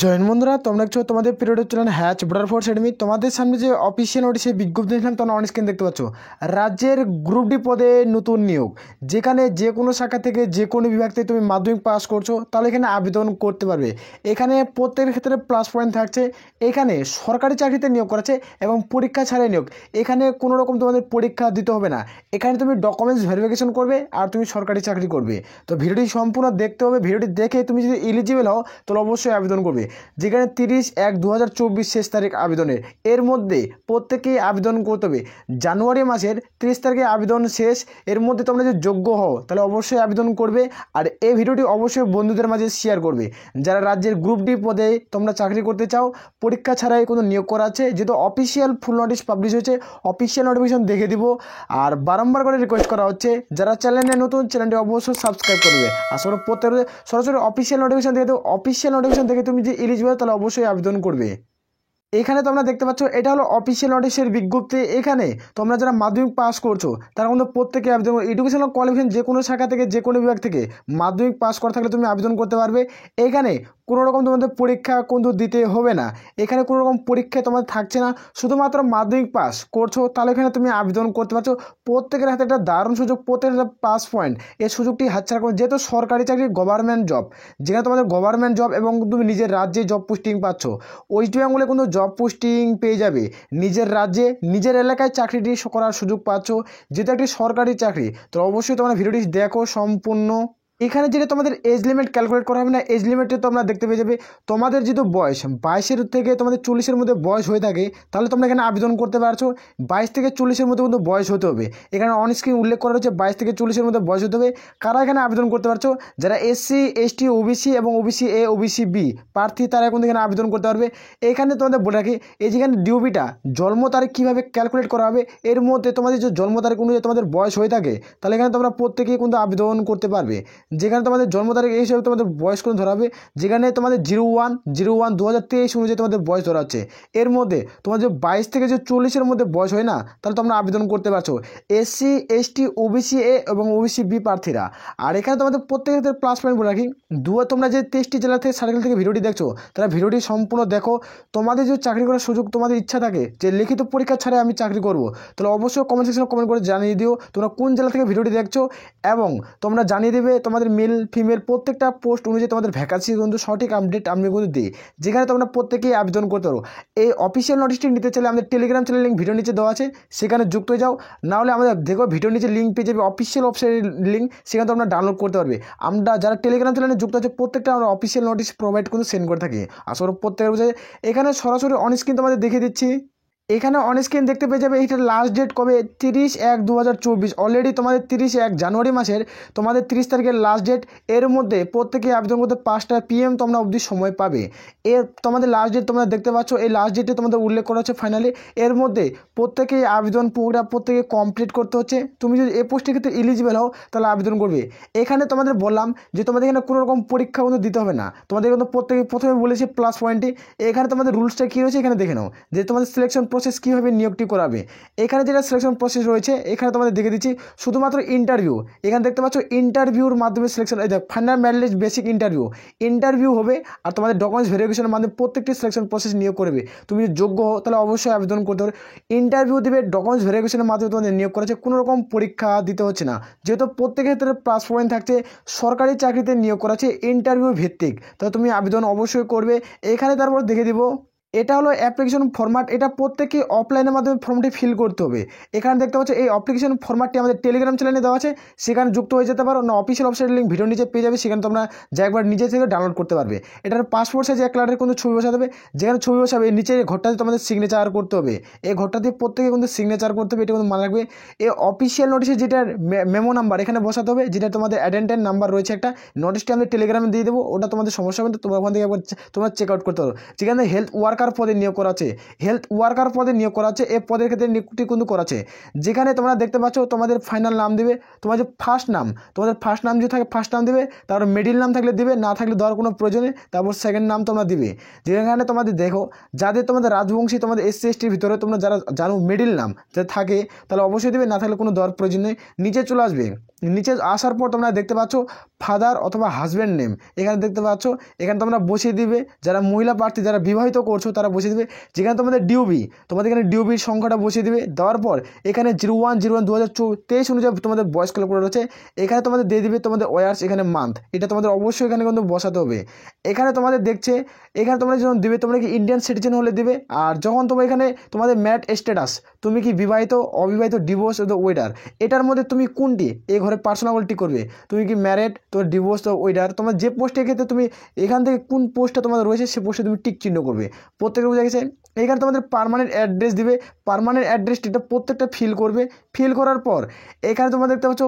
Join বন্ধুরা, তোমরা দেখছো তোমাদের পিরিয়ডের চ্যানেল হ্যাচ বর্ডার ফোর্স একাডেমি। তোমাদের সামনে যে অফিসিয়াল নোটিশে বিজ্ঞপ্তি দিয়েছিলাম তোমরা অন স্ক্রিন দেখতে পাচ্ছ। রাজ্যের গ্রুপ ডি পদে নতুন নিয়োগ, যেখানে যে কোনো শাখা থেকে যে কোনো বিভাগ থেকে তুমি মাধ্যমিক পাস করছো তাহলে এখানে আবেদন করতে পারবে। এখানে প্রত্যেকের ক্ষেত্রে প্লাস পয়েন্ট থাকছে। এখানে সরকারি চাকরিতে নিয়োগ করাচ্ছে এবং পরীক্ষা ছাড়াই নিয়োগ। এখানে কোনো রকম তোমাদের পরীক্ষা দিতে হবে না। এখানে তুমি ডকুমেন্টস ভেরিফিকেশন করবে আর তুমি সরকারি চাকরি করবে। তো ভিডিওটি সম্পূর্ণ দেখতে হবে। ভিডিওটি দেখে তুমি যদি এলিজিবল হও তাহলে অবশ্যই আবেদন করবে। যেখানে 30/1/2024 শেষ তারিখ আবেদনের। এর মধ্যে প্রত্যেকেই আবেদন করতে হবে। জানুয়ারি মাসের 30 তারিখে আবেদন শেষ। এর মধ্যে তোমরা যদি যোগ্য হও তাহলে অবশ্যই আবেদন করবে। আর এই ভিডিওটি অবশ্যই বন্ধুদের মাঝে শেয়ার করবে যারা রাজ্যের গ্রুপ ডি পদে তোমরা চাকরি করতে চাও, পরীক্ষা ছাড়াই কোনো নিয়োগ করা আছে। যেহেতু অফিসিয়াল ফুল নোটিশ পাবলিশ হয়েছে, অফিসিয়াল নোটিফিকেশন দেখে দিব। আর বারংবার করে রিকোয়েস্ট করা হচ্ছে যারা চ্যানেলে নতুন, চ্যানেলটি অবশ্যই সাবস্ক্রাইব করবে। আসলে প্রত্যেক সরাসরি অফিসিয়াল নোটিফিকেশন দেখে দেবো। অফিসিয়াল নোটিফিকেশন দেখে তুমি যে এলিজিবল তাহলে অবশ্যই আবেদন করবে। এখানে তোমরা দেখতে পাচ্ছ এটা হলো অফিসিয়াল নোটিশের বিজ্ঞপ্তি। এখানে তোমরা যারা মাধ্যমিক পাস করছো তারা কিন্তু প্রত্যেকে আবেদন, এডুকেশনাল কোয়ালিফিকেশন যে কোনো শাখা থেকে যে কোনো বিভাগ থেকে মাধ্যমিক পাস করা থাকলে তুমি আবেদন করতে পারবে। এখানে কোনো রকম তোমাদের পরীক্ষা কিন্তু দিতে হবে না। এখানে কোনো রকম পরীক্ষা তোমাদের থাকছে না, শুধুমাত্র মাধ্যমিক পাস করছো তাহলে এখানে তুমি আবেদন করতে পারছো। প্রত্যেকের হাতে একটা দারুণ সুযোগ, প্রত্যেকের প্লাস পয়েন্ট। এই সুযোগটি হাতছাড়া করো, যেহেতু সরকারি চাকরি গভর্নমেন্ট জব, যেখানে তোমাদের গভর্নমেন্ট জব এবং তুমি নিজের রাজ্যে জব পোস্টিং পাচ্ছ। ওয়েস্ট বেঙ্গলে কিন্তু জব পোস্টিং পেয়ে যাবে নিজের রাজ্যে, নিজের এলাকায় চাকরিটি করার সুযোগ পাচ্ছ, যেহেতু একটি সরকারি চাকরি। তো অবশ্যই তোমরা ভিডিওটি দেখো সম্পূর্ণ। এখানে যেটা তোমাদের এজ লিমিট ক্যালকুলেট করা হবে না, এজ লিমিটে তোমরা দেখতে পেয়ে যাবে তোমাদের যেহেতু বয়স 22 থেকে তোমাদের 40-এর মধ্যে বয়স হয়ে থাকে তাহলে তোমরা এখানে আবেদন করতে পারছো। 22 থেকে 40-এর মধ্যে কিন্তু বয়স হতে হবে। এখানে অন স্ক্রিন উল্লেখ করা হচ্ছে 22 থেকে 40-এর মধ্যে বয়স হতে হবে। কারা এখানে আবেদন করতে পারছো? যারা এসসি, এসটি, ওবিসি এবং ওবিসি এ, ওবিসি বি প্রার্থী তারা কিন্তু এখানে আবেদন করতে পারবে। এখানে তোমাদের বলে রাখি, এই যেখানে ডিউবিটা জন্ম তারিখ কীভাবে ক্যালকুলেট করা হবে, এর মধ্যে তোমাদের যে জন্ম তারিখ অনুযায়ী তোমাদের বয়স হয়ে থাকে তাহলে এখানে তোমরা প্রত্যেকেই কিন্তু আবেদন করতে পারবে। যেখানে তোমাদের জন্ম তারিখ এই হিসাবে তোমাদের বয়স কোনো ধরা হবে। যেখানে তোমাদের 01/01/2023 অনুযায়ী তোমাদের বয়স ধরা হচ্ছে। এর মধ্যে তোমাদের যে 22 থেকে যে 40-এর মধ্যে বয়স হয় না তাহলে তোমরা আবেদন করতে পারছো, এসসি, এসটি, ওবিসি এ এবং ওবিসি বি প্রার্থীরা। আর এখানে তোমাদের প্রত্যেকের ক্ষেত্রে প্লাস পয়েন্ট বলে রাখি, তোমরা যে 23টি জেলা থেকে সার্কেল থেকে ভিডিওটি দেখছো তারা ভিডিওটি সম্পূর্ণ দেখো। তোমাদের যে চাকরি করার সুযোগ তোমাদের ইচ্ছা থাকে যে লিখিত পরীক্ষা ছাড়াই আমি চাকরি করব, তাহলে অবশ্যই কমেন্ট সেকশনে কমেন্ট করে জানিয়ে দিও তোমরা কোন জেলা থেকে ভিডিওটি দেখছো। এবং তোমরা জানিয়ে দেবে তোমাদের মেল ফিমেল প্রত্যেকটা পোস্ট অনুযায়ী তোমাদের ভ্যাকান্সি কিন্তু সঠিক আপডেট আমি কিন্তু দিই, যেখানে তোমরা প্রত্যেকেই আবেদন করতে পারো। এই অফিসিয়াল নোটিশটি নিতে চাইলে আমাদের টেলিগ্রাম চ্যানেল লিঙ্ক ভিডিও নিচে দেওয়া আছে, সেখানে যুক্ত হয়ে যাও। না হলে আমাদের দেখো ভিডিও নিচে লিঙ্ক পেয়ে যাবে, অফিসিয়াল ওয়েবসাইটের লিঙ্ক, সেখানে তোমরা ডাউনলোড করতে পারবে। আমরা যারা টেলিগ্রাম চ্যানেলে যুক্ত আছে প্রত্যেকটা আমরা অফিসিয়াল নোটিশ প্রোভাইড কিন্তু সেন্ড করে থাকি। আসলে প্রত্যেকের বুঝে এখানে সরাসরি অন স্ক্রিন তোমাদের দেখিয়ে দিচ্ছি। এখানে অন স্ক্রিন দেখতে পেয়ে যাবে এইটার লাস্ট ডেট কবে, 30/1/2024। অলরেডি তোমাদের 31 জানুয়ারি মাসের তোমাদের 30 তারিখের লাস্ট ডেট। এর মধ্যে প্রত্যেকে আবেদন করতে 5টা PM তোমরা অবধি সময় পাবে। এর তোমাদের লাস্ট ডেট তোমরা দেখতে পাচ্ছ, এই লাস্ট ডেটে তোমাদের উল্লেখ করা হচ্ছে ফাইনালি। এর মধ্যে প্রত্যেকেই আবেদন পুরোটা প্রত্যেকে কমপ্লিট করতে হচ্ছে। তুমি যদি এই পোস্টের ক্ষেত্রে এলিজিবল হও তাহলে আবেদন করবে। এখানে তোমাদের বললাম যে তোমাদের এখানে কোনো রকম পরীক্ষা কিন্তু দিতে হবে না। তোমাদের কিন্তু প্রত্যেকে প্রথমে বলেছি প্লাস পয়েন্টে। এখানে তোমাদের রুলসটা কী রয়েছে এখানে দেখে নাও, যে তোমাদের সিলেকশন প্রসেস কীভাবে নিয়োগটি করাবে। এখানে যেটা সিলেকশন প্রসেস রয়েছে এখানে তোমাদের দেখে দিচ্ছি, শুধুমাত্র ইন্টারভিউ। এখানে দেখতে পাচ্ছ ইন্টারভিউর মাধ্যমে সিলেকশন, এই দেখ ফান্ডামেন্টাল বেসিক ইন্টারভিউ হবে। আর তোমাদের ডকুমেন্টস ভেরিফিকেশনের মাধ্যমে প্রত্যেকটি সিলেকশন প্রসেস নিয়োগ করবে। তুমি যদি যোগ্য হও তাহলে অবশ্যই আবেদন করতে হবে। ইন্টারভিউ দেবে, ডকুমেন্টস ভেরিফিকেশনের মাধ্যমে তোমাদের নিয়োগ করা হচ্ছে। কোনো রকম পরীক্ষা দিতে হচ্ছে না, যেহেতু প্রত্যেকের ক্ষেত্রে প্লাস পয়েন্ট থাকছে। সরকারি চাকরিতে নিয়োগ করা হচ্ছে ইন্টারভিউ ভিত্তিক, তাহলে তুমি আবেদন অবশ্যই করবে। এখানে তারপর দেখে দিব এটা হলো অ্যাপ্লিকেশন ফরম্যাট। এটা প্রত্যেকে অফলাইনের মাধ্যমে ফর্মটি ফিল করতে হবে। এখানে দেখতে পাচ্ছ এই অ্যাপ্লিকেশন ফরম্যাটটি আমাদের টেলিগ্রাম চ্যানেলে দেওয়া আছে, সেখানে যুক্ত হয়ে যেতে পারো। না অফিসিয়াল ওয়েবসাইটের লিঙ্ক ভিডিও নিচে পেয়ে যাবে, সেখানে তোমরা যা একবার নিজে থেকে ডাউনলোড করতে পারবে। এটার পাসপোর্ট সাইজ 1 কালারের কিন্তু ছবি বসাতে হবে। যেখানে ছবি বসাবে নিচে ঘরটাতে তোমাদের সিগনেচার করতে হবে। এই ঘরটা দিয়ে প্রত্যেকে কিন্তু সিগনেচার করতে হবে, এটা কিন্তু মনে রাখবে। এই অফিসিয়াল নোটিশে যেটার মেমো নাম্বার এখানে বসাতে হবে, যেটা তোমাদের অ্যাটেন্ডেন্ট নাম্বার রয়েছে একটা, নোটিশটি আমি টেলিগ্রামে দিয়ে দেবো। ওটা তোমাদের সমস্যা হবে না, তোমরা ওখান থেকে একবার তোমরা চেক আউট করতে পারো। যেখানে হেলথ ওয়ার্কার ওয়ার্কার পদে নিয়োগ করা আছে, হেলথ ওয়ার্কার পদে নিয়োগ করা আছে। এই পদের ক্ষেত্রে নিয়োগটি কিন্তু করা আছে, যেখানে তোমরা দেখতে পাচ্ছ তোমাদের ফাইনাল নাম দিবে, তোমার যে ফার্স্ট নাম, তোমাদের ফার্স্ট নাম যদি থাকে ফার্স্ট নাম দিবে, তারপর মিডিল নাম থাকলে দিবে, না থাকলে দেওয়ার কোনো প্রয়োজনে, তারপর সেকেন্ড নাম তোমরা দিবে। যেখানে তোমাদের দেখো যাদের তোমাদের রাজবংশী তোমাদের SC STর ভিতরে তোমরা যারা জানো মিডিল নাম যদি থাকে তাহলে অবশ্যই দেবে, না থাকলে কোনো দেওয়ার প্রয়োজন নেই। নিচে চলে আসবে, নিচে আসার পর তোমরা দেখতে পাচ্ছ ফাদার অথবা হাজব্যান্ড নেম, এখানে দেখতে পাচ্ছ, এখানে তোমরা বসিয়ে দিবে। যারা মহিলা প্রার্থী যারা বিবাহিত করছো তারা বসিয়ে দিবে, যেখানে তোমাদের ডিউবি, তোমাদের এখানে ডিউবির সংখ্যাটা বসিয়ে দিবে। দেওয়ার পর এখানে 01/01/2023 অনুযায়ী তোমাদের বয়স ক্যালকুলেট রয়েছে, এখানে তোমাদের দিয়ে দিবে তোমাদের ওয়ার্স, এখানে মান্থ, এটা তোমাদের অবশ্যই এখানে কিন্তু বসাতে হবে। এখানে তোমাদের দেখছে, এখানে তোমরা যখন দিবে তোমরা কি ইন্ডিয়ান সিটিজেন হলে দিবে, আর যখন তোমরা এখানে তোমাদের ম্যারিড স্ট্যাটাস, তুমি কি বিবাহিত, অবিবাহিত, ডিভোর্স, ওয়েডার, এটার মধ্যে তুমি কোনটি এই ঘরে পার্সোনালিটি করবে, তুমি কি ম্যারিড, তো ডিভোর্স, তো ওয়েডার, তোমার যে পোস্টের ক্ষেত্রে তুমি এখান থেকে কোন পোস্টটা তোমাদের রয়েছে সে পোস্টে তুমি টিক চিহ্ন করবে। প্রত্যেকের বোঝা গেছে। এখানে তোমাদের পার্মানেন্ট অ্যাড্রেস দিবে, পার্মানেন্ট অ্যাড্রেসটা প্রত্যেকটা ফিল করবে। ফিল করার পর এখানে তোমরা দেখতে পাচ্ছ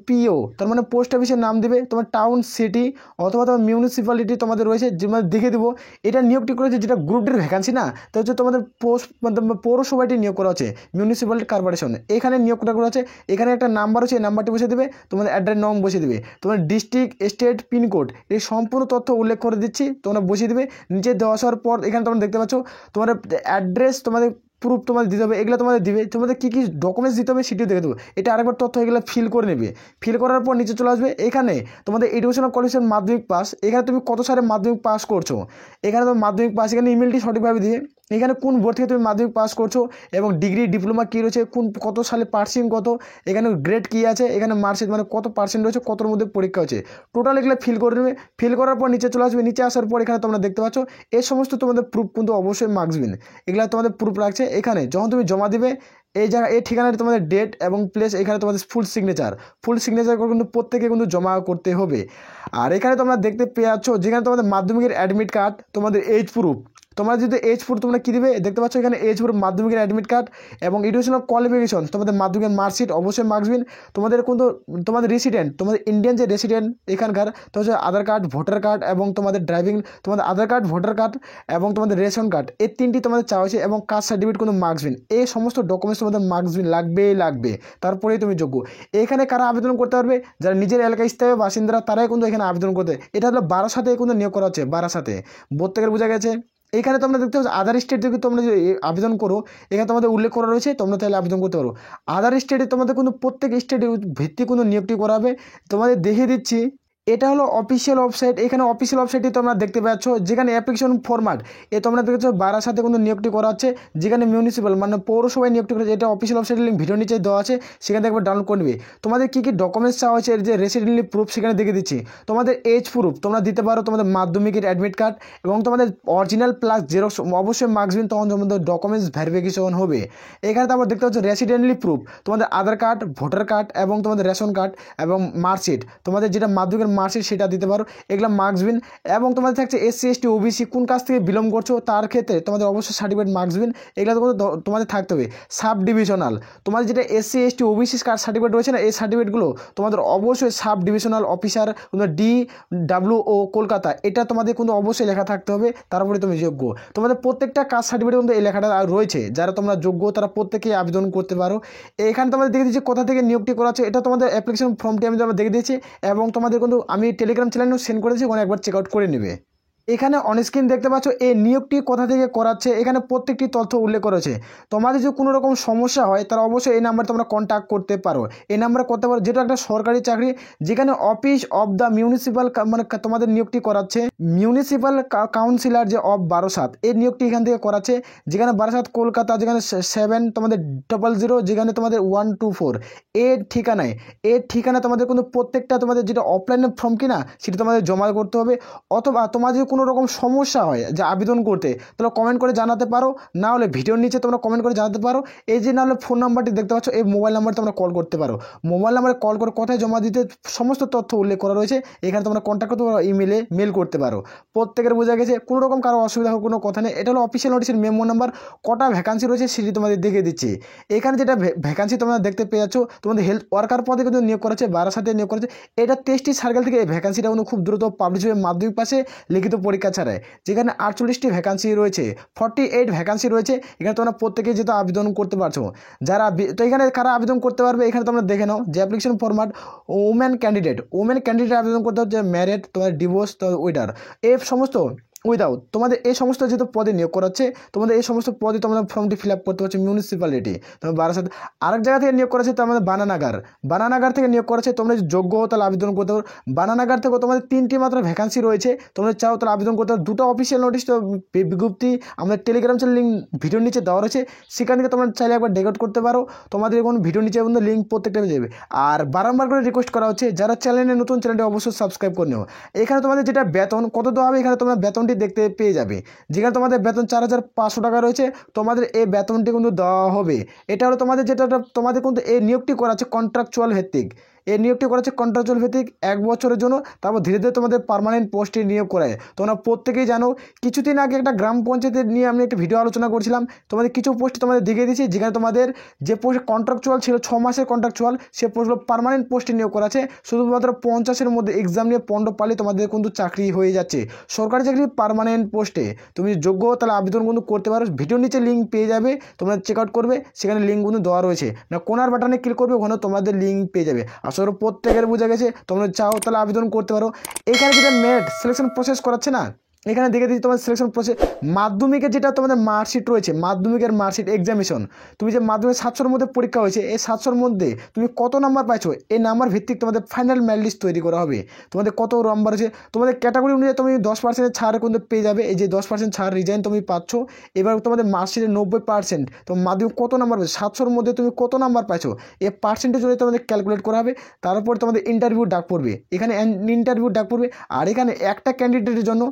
PO, তার মানে পোস্ট অফিসের নাম দিবে, তোমার টাউন, সিটি অথবা তোমার মিউনিসিপ্যালিটি তোমাদের রয়েছে, যে মানে দেখে দেবো। এটা নিয়োগটি করেছে যেটা গ্রুপ ডির ভ্যাকান্সি না, তো হচ্ছে তোমাদের পোস্ট পৌরসভাটি নিয়োগ করা হচ্ছে, মিউনিসিপ্যালিটি কর্পোরেশন, এখানে নিয়োগটা করা আছে। এখানে একটা নাম্বার আছে, এই নাম্বারটি বসে দেবে, তোমাদের অ্যাড্রেস নং বসিয়ে দেবে, তোমার ডিস্ট্রিক্ট, স্টেট, পিনকোড, এই সম্পূর্ণ তথ্য উল্লেখ করে দিচ্ছি, তোমরা বসিয়ে দেবে। নিচে দেওয়া আসার পর এখানে তোমরা দেখতে পাচ্ছ তোমাদের অ্যাড্রেস, তোমাদের প্রুফ তোমাদের দিতে হবে, এগুলো তোমাদের দিবে। তোমাদের কী কী ডকুমেন্টস দিতে হবে সেটিও দেখে দেবো। এটা আরেকবার তথ্য এগুলো ফিল করে নেবে। ফিল করার পর নিচে চলে আসবে, এখানে তোমাদের এডুকেশনাল কোয়ালিফিকেশন মাধ্যমিক পাস, এখানে তুমি কত সালে মাধ্যমিক পাস করছো, এখানে তোমার মাধ্যমিক পাস, এখানে ইমেলটি সঠিকভাবে দিয়ে, এখানে কোন বোর্ড থেকে তুমি মাধ্যমিক পাস করছো এবং ডিগ্রি ডিপ্লোমা কী রয়েছে, কত সালে পার্সেন্ট কত, এখানে গ্রেড কী আছে, এখানে মার্কশিট মানে কত পার্সেন্ট রয়েছে, কতর মধ্যে পরীক্ষা হচ্ছে, টোটাল এগুলো ফিল করে নেবে। ফিল করার পর নিচে চলে আসবে। নিচে আসার পর এখানে তোমরা দেখতে পাচ্ছ এই সমস্ত তোমাদের প্রুফ কিন্তু অবশ্যই মার্কসবিন, এগুলো তোমাদের প্রুফ রাখছে। এখানে যখন তুমি জমা দিবে এই জায়গা এই ঠিকানায় তোমাদের ডেট এবং প্লেস, এখানে তোমাদের ফুল সিগনেচার করে কিন্তু প্রত্যেকে কিন্তু জমা করতে হবে। আর এখানে তোমরা দেখতে পেয়ে যাচ্ছ যেখানে তোমাদের মাধ্যমিকের অ্যাডমিট কার্ড, তোমাদের এজ প্রুফ, তোমরা যদি এজ প্রুফ তোমরা কী দিবে দেখতে পাচ্ছ, এখানে এজ প্রুফ, মাধ্যমিকের অ্যাডমিট কার্ড এবং এডুকেশনাল কোয়ালিফিকেশন, তোমাদের মাধ্যমিকের মার্কশিট অবশ্যই মার্কসবিন। তোমাদের কিন্তু তোমাদের রেসিডেন্ট, তোমাদের ইন্ডিয়ান যে রেসিডেন্ট এখানকার, তো হচ্ছে আধার কার্ড, ভোটার কার্ড এবং তোমাদের ড্রাইভিং, তোমাদের আধার কার্ড, ভোটার কার্ড এবং তোমাদের রেশন কার্ড, এই তিনটি তোমাদের চাওয়া হয়েছে, এবং কাস্ট সার্টিফিকেট কিন্তু মার্কসবিন। এই সমস্ত ডকুমেন্টস তোমাদের মার্কসবিন লাগবে, তারপরেই তুমি যোগ্য। এখানে কারা আবেদন করতে পারবে, যারা নিজের এলাকায় স্থায়ী বাসিন্দারা, তারাই কিন্তু এখানে আবেদন করতে। এটা হলো বারাসাতে কিন্তু নিয়োগ করা হচ্ছে, বারাসাতে। প্রত্যেকের বোঝা গেছে। এখানে তোমরা দেখতে পাচ্ছ আদার স্টেট থেকে তোমরা যদি আবেদন করো, এখানে তোমাদের উল্লেখ করা রয়েছে, তোমরা তাহলে আবেদন করতে পারো। আদার স্টেটে তোমাদের কিন্তু প্রত্যেক স্টেটে ভিত্তিক কিন্তু নিয়োগটি করা হবে। তোমাদের দেখিয়ে দিচ্ছি, এটা হলো অফিসিয়াল ওয়েবসাইট। এখানে অফিসিয়াল ওয়েবসাইটটি তোমরা দেখতে পাচ্ছ, যেখানে অ্যাপ্লিকেশন ফরম্যাট তোমরা দেখছো বারাসাতে কিন্তু নিয়োগটি করা হচ্ছে, যেখানে মিউনিসিপ্যাল মানে পৌরসভায় নিয়োগটি করা হচ্ছে। এটা অফিসিয়াল ওয়েবসাইটের লিঙ্ক ভিডিও নিচে দেওয়া আছে, সেখান থেকে একবার ডাউনলোড করে নেবে। তোমাদের কী কী ডকুমেন্টস চাওয়া হয়েছে, যে রেসিডেন্টলি প্রুফ সেখানে দেখে দিচ্ছি। তোমাদের এজ প্রুফ তোমরা দিতে পারো, তোমাদের মাধ্যমিকের অ্যাডমিট কার্ড এবং তোমাদের অরিজিনাল প্লাস জেরক্স অবশ্যই মার্কসবিন, তখন তোমাদের ডকুমেন্টস ভেরিফিকেশন হবে। এখানে তারপর দেখতে পাচ্ছ রেসিডেন্টলি প্রুফ, তোমাদের আধার কার্ড, ভোটার কার্ড এবং তোমাদের রেশন কার্ড এবং মার্কশিট, তোমাদের যেটা মাধ্যমিকের মার্কশিট সেটা দিতে পারো, এগুলো মার্কসবিন। এবং তোমাদের থাকছে SC ST OBC কোন কাজ থেকে বিলং করছো তার ক্ষেত্রে তোমাদের অবশ্যই সার্টিফিকেট মার্কসবিন, এগুলো তোমাদের থাকতে হবে। সাব ডিভিশনাল, তোমাদের যেটা SC ST OBC card certificate রয়েছে না, এই সার্টিফিকেটগুলো তোমাদের অবশ্যই sub divisional officer DWO Kolkata, এটা তোমাদের কিন্তু অবশ্যই লেখা থাকতে হবে, তারপরে তুমি যোগ্য। তোমাদের প্রত্যেকটা কাস্ট সার্টিফিকেট কিন্তু এই লেখাটা রয়েছে, যারা তোমরা যোগ্য তারা প্রত্যেকেই আবেদন করতে পারো। এখানে তোমাদের দেখে দিচ্ছি কোথা থেকে নিয়োগটি করা হচ্ছে, এটা তোমাদের অ্যাপ্লিকেশন ফর্মটি আমি দেখে দিয়েছি, এবং তোমাদের কিন্তু আমি টেলিগ্রাম চ্যানেলেও সেন্ড করেছি, ওখানে একবার চেক আউট করে নেবে। এখানে অনস্ক্রিন দেখতে পাচ্ছ এই নিয়োগটি কোথা থেকে করাচ্ছে, এখানে প্রত্যেকটি তথ্য উল্লেখ করেছে। তোমাদের যদি কোনো রকম সমস্যা হয় তাহলে অবশ্যই এই নাম্বারে তোমরা কন্ট্যাক্ট করতে পারো, এই নাম্বারে করতে পারো, যেটা একটা সরকারি চাকরি, যেখানে অফিস অফ দ্য মিউনিসিপ্যাল মানে তোমাদের নিয়োগটি করাচ্ছে মিউনিসিপ্যাল কাউন্সিলর যে অফ বারাসাত, এই নিয়োগটি এখান থেকে করাচ্ছে, যেখানে বারাসাত কলকাতা, যেখানে 7 তোমাদের 00, যেখানে তোমাদের 124 এর ঠিকানায় তোমাদের কিন্তু প্রত্যেকটা তোমাদের যেটা অফলাইনে ফর্ম কিনা সেটা তোমাদের জমা করতে হবে। অথবা তোমাদের কোনো রকম সমস্যা হয় যে আবেদন করতে, তাহলে কমেন্ট করে জানাতে পারো, না হলে ভিডিওর নিচে তোমরা কমেন্ট করে জানাতে পারো। এই যে না হলে ফোন নাম্বারটি দেখতে পাচ্ছ, এই মোবাইল নাম্বারে তোমরা কল করতে পারো। মোবাইল নাম্বারে কল করে কোথায় জমা দিতে সমস্ত তথ্য উল্লেখ করা রয়েছে, এখানে তোমরা কন্ট্যাক্ট করতে পারো, ইমেলে মেল করতে পারো। প্রত্যেকের বোঝা গেছে, কোনো রকম কারো অসুবিধা হওয়ার কোনো কথা নেই। এটা হলো অফিসিয়াল নোটিশের মেমো নাম্বার, কটা ভ্যাকান্সি রয়েছে সেটি তোমাদের দেখিয়ে দিচ্ছি। এখানে যেটা ভ্যাকান্সি তোমরা দেখতে পেয়ে যাচ্ছ, তোমাদের হেলথ ওয়ার্কার পদে কিন্তু নিয়োগ করেছে, বারাসাতে নিয়োগ করেছে। এটা 23টি সার্কেল থেকে এই ভ্যাকান্সিটা কিন্তু খুব দ্রুত পাবলিশ হবে, মাধ্যমিক পাশে লিখিত পরীক্ষা ছাড়াই, যেখানে 48টি ভ্যাকান্সি রয়েছে, 48 ভ্যাকান্সি রয়েছে। এখানে তোমরা প্রত্যেকেই যেহেতু আবেদন করতে পারছো। তো এখানে কারা আবেদন করতে পারবে এখানে তোমরা দেখে নাও যে অ্যাপ্লিকেশন ফরম্যাট ওমেন ক্যান্ডিডেট আবেদন করতে হচ্ছে, ম্যারিড, তোমাদের ডিভোর্স, উইডার, এই সমস্ত উইদাউট, তোমাদের এই সমস্ত যেহেতু পদে নিয়োগ করাচ্ছে, তোমাদের এই সমস্ত পদে তোমাদের ফর্মটি ফিল আপ করতে হচ্ছে মিউনিসিপ্যালিটি। তোমার বারাসাত আরেক জায়গা থেকে নিয়োগ করাচ্ছে, তোমাদের বানানাগার থেকে নিয়োগ করাচ্ছে। তোমরা যদি যোগ্য হো তাহলে আবেদন করতে পারো। বানানাগার থেকেও তোমাদের 3টি মাত্র ভ্যাকান্সি রয়েছে, তোমরা চাও তাহলে আবেদন করতে পারো। 2টো অফিসিয়াল নোটিশ তো বিজ্ঞপ্তি আমাদের টেলিগ্রাম চ্যানেল লিঙ্ক ভিডিওর নিচে দেওয়া রয়েছে, সেখান থেকে তোমরা চাইলে একবার ডাউনলোড করতে পারো। তোমাদের কোনো ভিডিও নিচে কিন্তু লিঙ্ক প্রত্যেকটা পেয়ে যাবে। আর বারবার করে রিকোয়েস্ট করা হচ্ছে যারা চ্যানেলে নতুন, চ্যানেলটি অবশ্যই সাবস্ক্রাইব করে নিও। এখানে তোমাদের যেটা বেতন কত দেওয়া হবে, এখানে তোমরা বেতনটি দেখতে পেয়ে যাবে। যেখানে তোমাদের বেতন 4500 টাকা রয়েছে, তোমাদের এই বেতনটি কিন্তু দেওয়া হবে। এটা হলো তোমাদের যেটা তোমাদের কিন্তু এই নিয়োগটি করা আছে কন্ট্রাকচুয়াল ভিত্তিক। এই নিয়োগটি করা হচ্ছে কন্ট্রাকচুয়াল ভিত্তিক 1 বছরের জন্য, তারপর ধীরে ধীরে তোমাদের পার্মানেন্ট পোস্টে নিয়োগ করায়। তোমরা প্রত্যেকেই জানো, কিছুদিন আগে একটা গ্রাম পঞ্চায়েতের নিয়ে আমি একটা ভিডিও আলোচনা করছিলাম। তোমাদের কিছু পোস্ট তোমাদের দেখিয়ে দিয়েছি, যেখানে তোমাদের যে পোস্ট কন্ট্রাকচুয়াল ছিল 6 মাসের কন্ট্রাকচুয়াল, সে পোস্টগুলো পার্মানেন্ট পোস্টে নিয়োগ করা আছে। শুধুমাত্র 50-এর মধ্যে এক্সাম নিয়ে 15 পারলে তোমাদের কিন্তু চাকরি হয়ে যাচ্ছে, সরকারি চাকরি পার্মানেন্ট পোস্টে। তুমি যোগ্য তাহলে আবেদন কিন্তু করতে পারো। ভিডিওর নিচে লিঙ্ক পেয়ে যাবে, তোমরা চেক আউট করবে, সেখানে লিঙ্ক কিন্তু দেওয়া রয়েছে না, কোনার বাটনে ক্লিক করবে, ওখানে তোমাদের লিঙ্ক পেয়ে যাবে। আসলে প্রত্যেকের বোঝা গেছে, তোমরা চাও তাহলে আবেদন করতে পারো। এখানে যেটা মেরিট সিলেকশন প্রসেস করাচ্ছে না, এখানে দেখে দিচ্ছি তোমাদের সিলেকশন প্রসেস। মাধ্যমিকের যেটা তোমাদের মার্কশিট রয়েছে, মাধ্যমিকের মার্কশিট এক্সামিনেশন, তুমি যে মাধ্যমিক 700-র মধ্যে পরীক্ষা হয়েছে, এই 700-র মধ্যে তুমি কত নাম্বার পাইছো, এই নাম্বার ভিত্তিক তোমাদের ফাইনাল মেরিট লিস্ট তৈরি করা হবে। তোমাদের কত নাম্বার আছে, তোমাদের ক্যাটাগরি অনুযায়ী তুমি 10% ছাড় কিন্তু পেয়ে যাবে। এই যে 10% ছাড় রিজাইন তুমি পাচ্ছ। এবার তোমাদের মার্কশিটের 90%, তোমার মাধ্যমিক কত নাম্বার পেয়েছো, 700-র মধ্যে তুমি কত নাম্বার পাইছো, এই পার্সেন্টেজ অনুযায়ী তোমাদের ক্যালকুলেট করা হবে। তারপর তোমাদের ইন্টারভিউ ডাক পড়বে, এখানে ইন্টারভিউ ডাক পড়বে। আর এখানে একটা ক্যান্ডিডেটের জন্য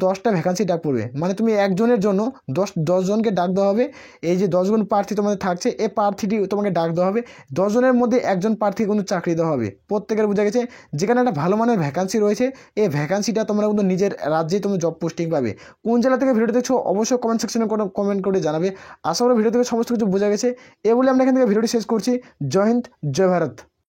10টা ভ্যাকান্সি ডাক পড়বে, মানে তুমি একজনের জন্য 10 জনকে ডাক দেওয়া হবে। এই যে 10 জন প্রার্থী তোমাদের থাকছে, এই প্রার্থীটি তোমাকে ডাক দেওয়া হবে। 10 জনের মধ্যে একজন প্রার্থী কিন্তু চাকরি দেওয়া হবে। প্রত্যেকের বোঝা গেছে, যেখানে একটা ভালো মানের ভ্যাকান্সি রয়েছে, এই ভ্যাকান্সিটা তোমরা কিন্তু নিজের রাজ্যেই তুমি জব পোস্টিং পাবে। কোন জেলা থেকে ভিডিও দেখছো অবশ্যই কমেন্ট সেকশনে কমেন্ট করে জানাবে। আশা করি ভিডিও থেকে সমস্ত কিছু বোঝা গেছে। এ বলে আমরা এখান থেকে ভিডিওটি শেষ করছি। জয় হিন্দ, জয় ভারত।